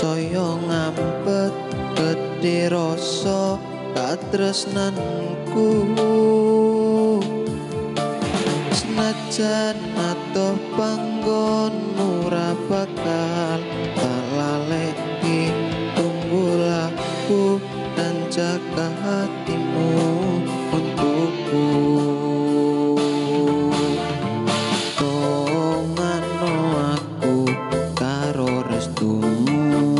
saya ngampet gedhe rasa katresnanku. Senajan atoh panggonmu ora bakal tak laleki, tunggulah aku dan jaga hatimu untukku. Tongano aku karo restumu,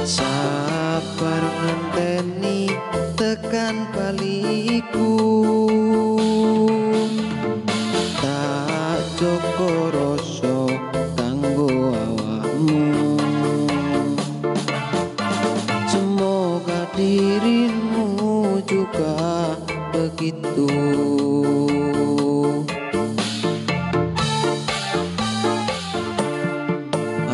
sabar ngenteni tekan baliku. Tak joko rasa kanggo awakmu, semoga dirimu juga begitu.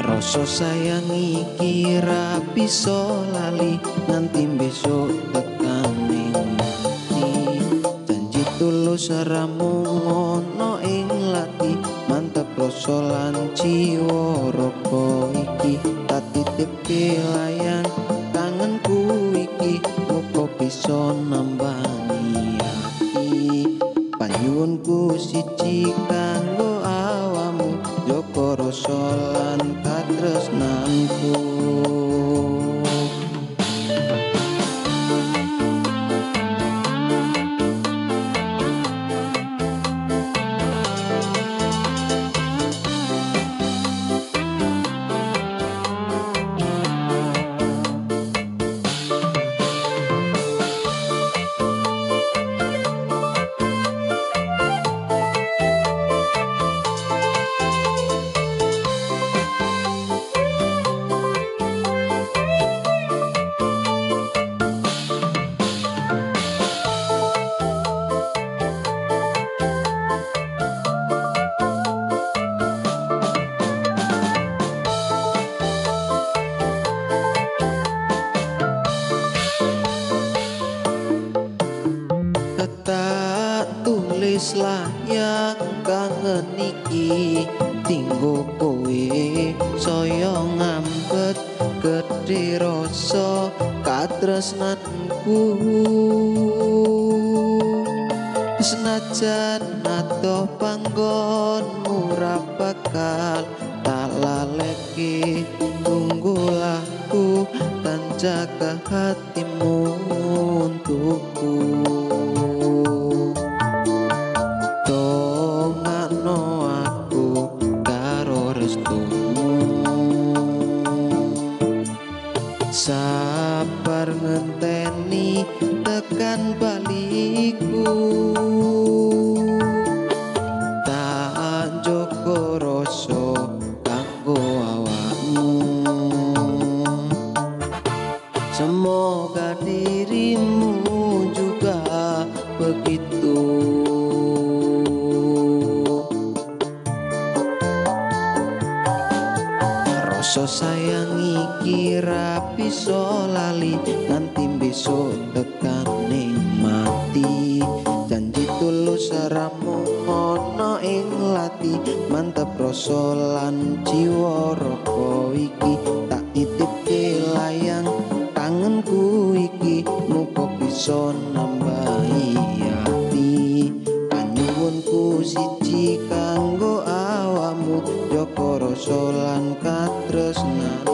Rasa sayang iki ra bisa lali nganti besok tekaning mati. Janji tulus ramu ngono ing lati, mantep rasa lan jiwa raga iki. Tak titipke layang tanganku iki, muga bisa nambani ati. Panyuwunku siji kanggo awamu, joko rasa lan katresnanku. Tak tulis layang kangen iki, tinggo kowe saya ngambet gedhe rasa katresnanku. Senajan atoh panggonmu ra bakal tak laleki, tunggulah aku dan jaga hatimu untukku. Tongano aku karo restumu, sabar ngenteni tekan baliku. Tak joko rasa kanggo awakmu, semoga dirimu juga begitu. Rasa sayang iki ra bisa lali nganti besok tekaning mati. Janji tulus ramu ngono ing lati, mantep rasa lan jiwa raga iki. Tak titipke layang tanganku iki, muga bisa nambahi ati. Panyuwunku siji kanggo awamu, joko rasa lan katresnanku.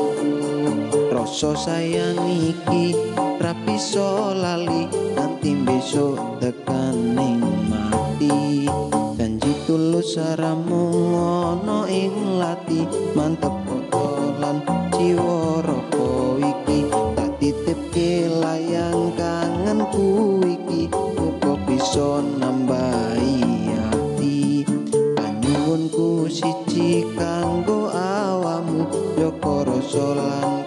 Rasa sayang iki ra bisa lali nganti besok tekaning mati. Janji tulus ramu ngono ing lati, mantep kotolan jiwa raga iki. Tak titipke layang kangenku iki, muga bisa nambahi ati. Panyuwunku siji kanggo awamu, joko rasa lan